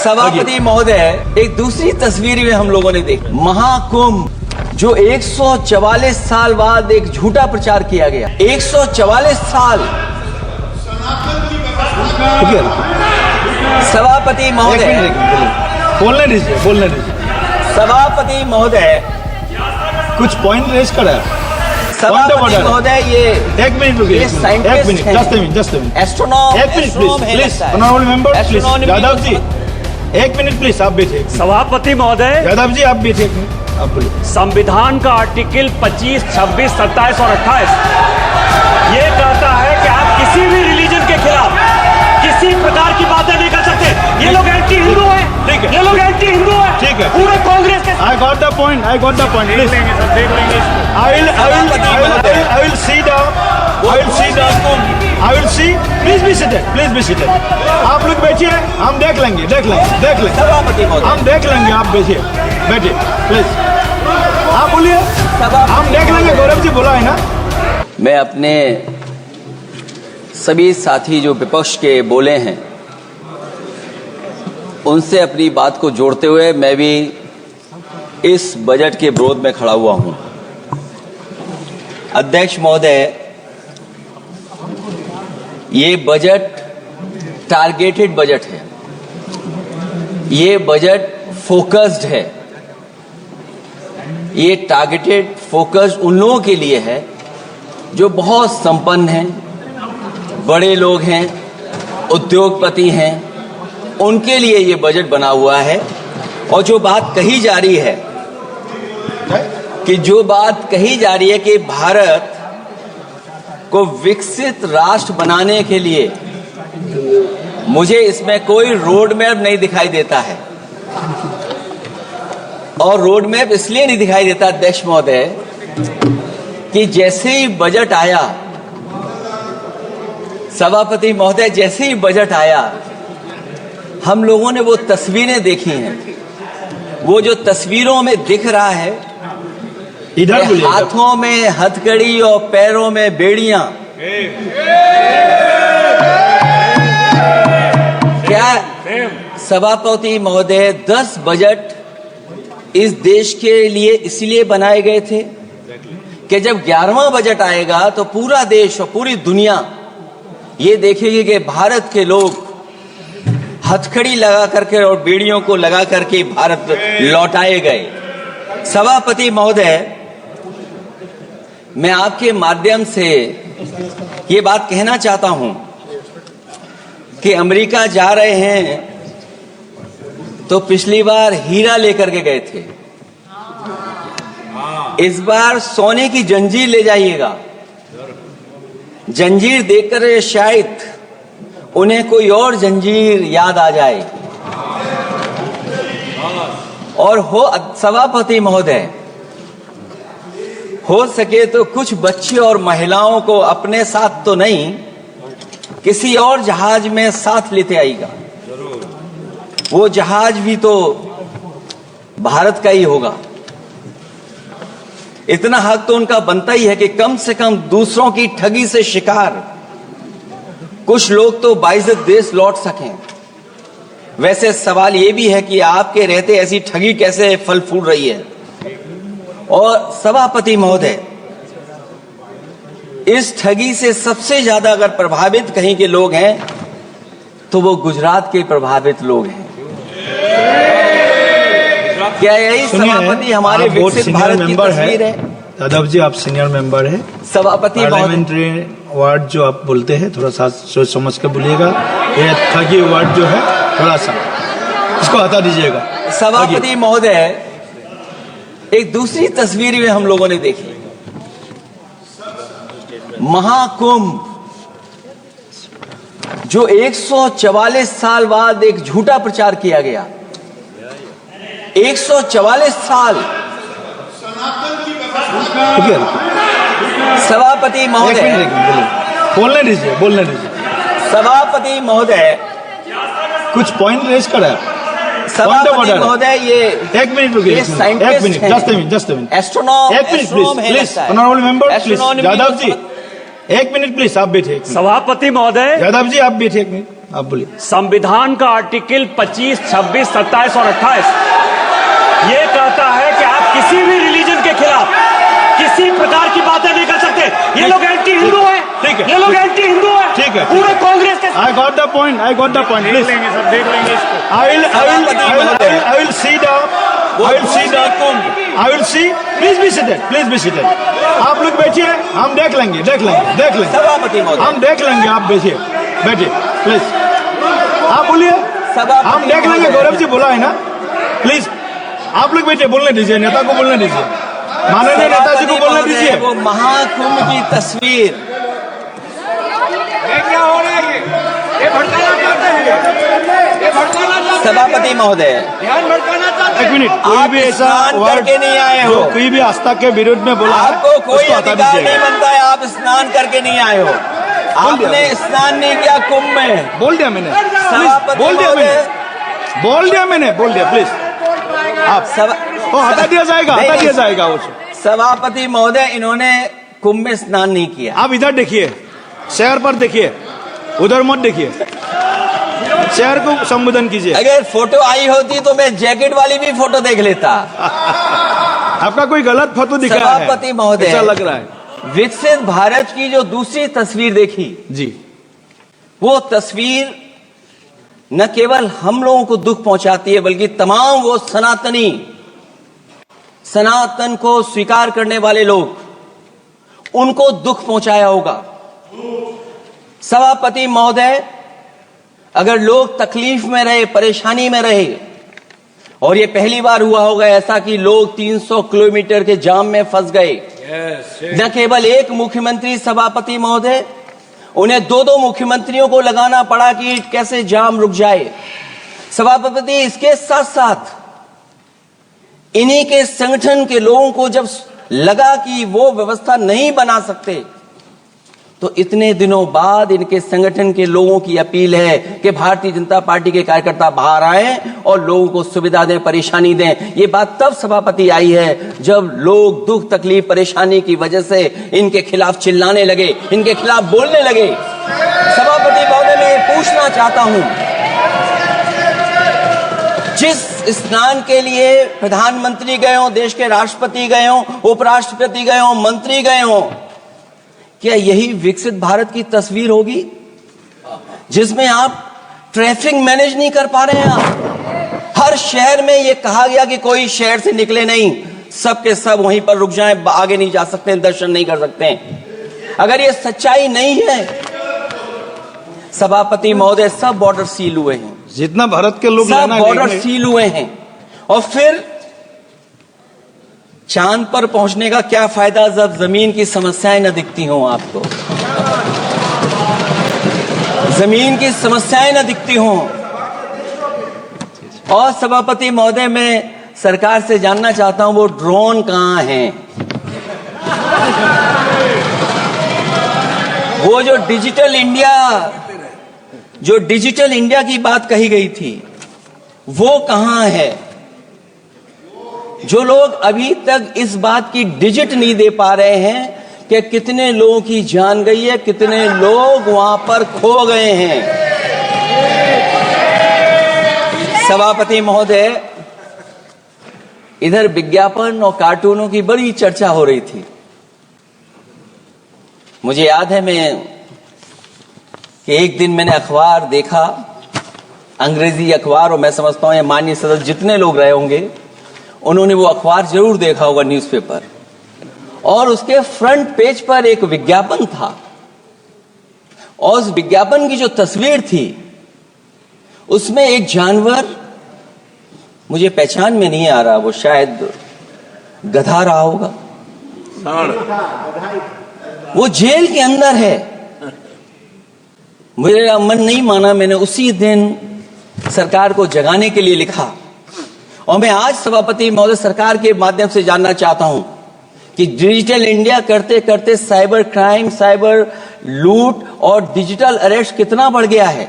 सभापति महोदय, एक दूसरी तस्वीर में हम लोगों ने देखी महाकुंभ, जो 144 साल बाद एक झूठा प्रचार किया गया। 144 साल। सभापति महोदय, बोलने दीजिए। सभापति महोदय, कुछ पॉइंट रेज करा। सभापति महोदय, ये एक मिनट रुकिए, एक मिनट, जस्ट मिनट, एस्ट्रोनॉम, एक minute please, honourable member please, Yadav ji एक मिनट प्लीज, आप बैठिए। सभापति महोदय, यादव जी आप बैठिए, एक मिनट, आप बोलिए। संविधान का आर्टिकल 25, 26, 27 और 28 ये कहता है कि आप किसी भी रिलीजन के खिलाफ किसी प्रकार की बातें नहीं कर सकते। ये लोग एंटी हिंदू हैं, ठीक है, ये लोग एंटी हिंदू हैं, ठीक है, पूरे कांग्रेस के। I got the point, please. I will see. Please be seated. आप लोग बैठिए, हम देख लेंगे। सभापति महोदय, हम देख लेंगे, आप बैठिए, प्लीज। आप बोलिए, हम देख लेंगे। गौरव जी बोला है ना। मैं अपने सभी साथी जो विपक्ष के बोले हैं उनसे अपनी बात को जोड़ते हुए मैं भी इस बजट के विरोध में खड़ा हुआ हूं। अध्यक्ष महोदय, ये बजट टारगेटेड बजट है, ये बजट फोकस्ड है। ये टारगेटेड फोकस्ड उन लोगों के लिए है जो बहुत संपन्न हैं, बड़े लोग हैं, उद्योगपति हैं, उनके लिए ये बजट बना हुआ है। और जो बात कही जा रही है कि भारत को विकसित राष्ट्र बनाने के लिए, मुझे इसमें कोई रोड मैप नहीं दिखाई देता है। और रोड मैप इसलिए नहीं दिखाई देता अध्यक्ष महोदय कि जैसे ही बजट आया, सभापति महोदय, जैसे ही बजट आया हम लोगों ने वो तस्वीरें देखी हैं। वो जो तस्वीरों में दिख रहा है, इधर हाथों में हथकड़ी और पैरों में बेड़ियां, क्या सभापति महोदय 10 बजट इस देश के लिए इसलिए बनाए गए थे कि जब 11वां बजट आएगा तो पूरा देश और पूरी दुनिया ये देखेगी कि भारत के लोग हथकड़ी लगा करके और बेड़ियों को लगा करके भारत लौटाए गए। सभापति महोदय, मैं आपके माध्यम से ये बात कहना चाहता हूं कि अमेरिका जा रहे हैं तो पिछली बार हीरा लेकर के गए थे, इस बार सोने की जंजीर ले जाइएगा। जंजीर देखकर शायद उन्हें कोई और जंजीर याद आ जाए। और सभापति महोदय, हो सके तो कुछ बच्चे और महिलाओं को अपने साथ तो नहीं, किसी और जहाज में साथ लेते आएगा। वो जहाज भी तो भारत का ही होगा। इतना हक तो उनका बनता ही है कि कम से कम दूसरों की ठगी से शिकार कुछ लोग तो बाइज्जत देश लौट सकें। वैसे सवाल ये भी है कि आपके रहते ऐसी ठगी कैसे फल फूल रही है। और सभापति महोदय, इस ठगी से सबसे ज्यादा अगर प्रभावित कहीं के लोग हैं तो वो गुजरात के प्रभावित लोग हैं। क्या यही सभापति हमारे विकसित भारत की तस्वीर है? यादव जी, आप सीनियर मेंबर हैं। सभापति पार्लियामेंट्री वर्ड जो आप बोलते हैं थोड़ा सा सोच समझ के बोलिएगा। ये ठगी वर्ड जो है थोड़ा सा इसको हटा दीजिएगा। सभापति महोदय, एक दूसरी तस्वीर में हम लोगों ने देखी महाकुंभ, जो 144 साल बाद एक झूठा प्रचार किया गया। 144 साल। सभापति महोदय, बोलने दीजिए। सभापति महोदय, कुछ पॉइंट रेज करा। सभापति महोदय, ये एक मिनट रुकिए, एक मिनट, जस्ट मिनट, एस्ट्रोनॉम, एक minute please, honourable member please, Yadav ji एक मिनट प्लीज, आप बैठिए। सभापति महोदय, यादव जी आप बैठिए, एक मिनट आप बोलिए। संविधान का आर्टिकल 25, 26, 27 और 28 ये कहता है कि आप किसी भी रिलीजन के खिलाफ किसी प्रकार की बातें नहीं कर सकते। ये लोग एंटी हिंदू हैं, ठीक है, ये लोग एंटी हिंदू हैं, ठीक है, पूरे कांग्रेस के I got the point. I got the point. Please. सब देख लेंगे इसको। I will see the. I will see. Please be seated. Please be seated. आप लोग बैठिए, हम देख लेंगे. सभापति महोदय, हम देख लेंगे, आप बैठिए प्लीज। आप बोलिए, सभापति हम देख लेंगे। महोदय। गौरव जी बोला है ना, प्लीज आप लोग बैठिए, बोलने दीजिए, नेता को बोलने दीजिए, माननीय नेताजी को बोलने सभापति दीजिए। महोदय, वो महाकुंभ की तस्वीर, क्या हो रहा है? ये भड़काना चाहते हैं, ये भड़काना चाहते हैं, सभापति महोदय, ध्यान भड़काना चाहते हैं। एक मिनट, कोई आप भी ऐसा स्नान वर्ड करके नहीं आए हो। जो कोई भी आस्था के विरुद्ध में बोला है, आपको कोई उसको हटा अधिकार दीजिएगा। नहीं बनता है, आप स्नान करके नहीं आए हो। आपने स्नान नहीं किया कुंभ में। बोल दिया मैंने, सभापति बोल दिया महोदय, प्लीज। आप वो हटा दिया जाएगा, नहीं, हटा दिया नहीं। जाएगा उसको। सभापति महोदय, इन्होंने कुंभ में स्नान नहीं किया। आप इधर देखिए, शहर पर देखिए, उधर मत देखिए, शहर को संबोधन कीजिए। अगर फोटो आई होती तो मैं जैकेट वाली भी फोटो देख लेता। आपका कोई गलत फोटो दिख रहा है, सभापति महोदय, ऐसा लग रहा है। विकसित भारत की जो दूसरी तस्वीर देखी, जी, वो तस्वीर न केवल हम लोगों को दुख पहुंचाती है, बल्कि तमाम वो सनातन को स्वीकार करने वाले लोग, उनको दुख पहुंचाया होगा। सभापति महोदय, अगर लोग तकलीफ में रहे, परेशानी में रहे, और ये पहली बार हुआ होगा ऐसा कि लोग 300 किलोमीटर के जाम में फंस गए। न केवल एक मुख्यमंत्री, सभापति महोदय, उन्हें दो मुख्यमंत्रियों को लगाना पड़ा कि कैसे जाम रुक जाए। सभापति, इसके साथ साथ इन्हीं के संगठन के लोगों को जब लगा कि वो व्यवस्था नहीं बना सकते, तो इतने दिनों बाद इनके संगठन के लोगों की अपील है कि भारतीय जनता पार्टी के कार्यकर्ता बाहर आए और लोगों को सुविधा दें, परेशानी दें। ये बात तब सभापति आई है जब लोग दुख, तकलीफ, परेशानी की वजह से इनके खिलाफ चिल्लाने लगे, इनके खिलाफ बोलने लगे। सभापति महोदय, मैं ये पूछना चाहता हूं, जिस स्नान के लिए प्रधानमंत्री गए हो, देश के राष्ट्रपति गए हो, उपराष्ट्रपति गए हो, मंत्री गए हो, क्या यही विकसित भारत की तस्वीर होगी जिसमें आप ट्रैफिक मैनेज नहीं कर पा रहे हैं? आप हर शहर में ये कहा गया कि कोई शहर से निकले नहीं, सब के सब वहीं पर रुक जाएं, आगे नहीं जा सकते, दर्शन नहीं कर सकते। अगर ये सच्चाई नहीं है सभापति महोदय, सब बॉर्डर सील हुए हैं, जितना भारत के लोग सब बॉर्डर सील हुए हैं, और फिर चांद पर पहुंचने का क्या फायदा जब जमीन की समस्याएं न दिखती हों आपको, जमीन की समस्याएं न दिखती हों। और सभापति महोदय, मैं सरकार से जानना चाहता हूं, वो ड्रोन कहां हैं? वो जो डिजिटल इंडिया की बात कही गई थी, वो कहां है? जो लोग अभी तक इस बात की डिजिट नहीं दे पा रहे हैं कि कितने लोगों की जान गई है, कितने लोग वहां पर खो गए हैं। सभापति महोदय, इधर विज्ञापन और कार्टूनों की बड़ी चर्चा हो रही थी। मुझे याद है कि एक दिन मैंने अखबार देखा, अंग्रेजी अखबार, और मैं समझता हूं ये माननीय सदस्य जितने लोग रहे होंगे उन्होंने वो अखबार जरूर देखा होगा, न्यूज़पेपर, और उसके फ्रंट पेज पर एक विज्ञापन था, और उस विज्ञापन की जो तस्वीर थी उसमें एक जानवर, मुझे पहचान में नहीं आ रहा, वो शायद गधा रहा होगा, वो जेल के अंदर है। मेरा मन नहीं माना, मैंने उसी दिन सरकार को जगाने के लिए लिखा, और मैं आज सभापति महोदय सरकार के माध्यम से जानना चाहता हूं कि डिजिटल इंडिया करते करते साइबर क्राइम, साइबर लूट और डिजिटल अरेस्ट कितना बढ़ गया है।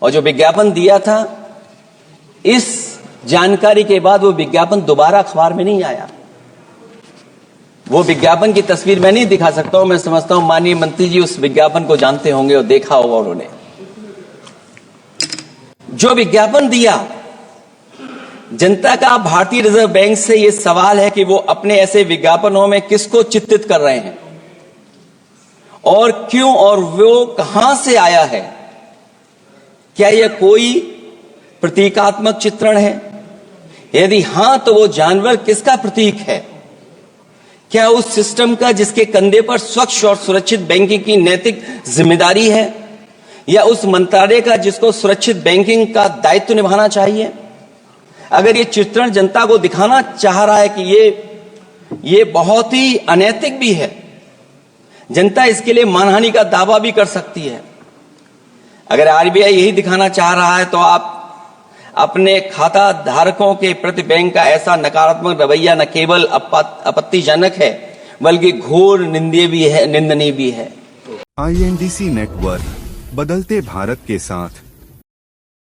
और जो विज्ञापन दिया था, इस जानकारी के बाद वो विज्ञापन दोबारा अखबार में नहीं आया। वो विज्ञापन की तस्वीर मैं नहीं दिखा सकता हूं, मैं समझता हूं माननीय मंत्री जी उस विज्ञापन को जानते होंगे और देखा होगा उन्होंने। जो विज्ञापन दिया, जनता का भारतीय रिजर्व बैंक से यह सवाल है कि वो अपने ऐसे विज्ञापनों में किसको चित्रित कर रहे हैं और क्यों, और वो कहां से आया है। क्या यह कोई प्रतीकात्मक चित्रण है? यदि हां तो वो जानवर किसका प्रतीक है? क्या उस सिस्टम का जिसके कंधे पर स्वच्छ और सुरक्षित बैंकिंग की नैतिक जिम्मेदारी है, या उस मंत्रालय का जिसको सुरक्षित बैंकिंग का दायित्व निभाना चाहिए? अगर ये चित्रण जनता को दिखाना चाह रहा है कि ये बहुत ही अनैतिक भी है, जनता इसके लिए मानहानि का दावा भी कर सकती है। अगर आरबीआई यही दिखाना चाह रहा है तो आप अपने खाता धारकों के प्रति बैंक का ऐसा नकारात्मक रवैया न केवल आपत्तिजनक है बल्कि घोर निंदनीय भी है। INDC नेटवर्क, बदलते भारत के साथ।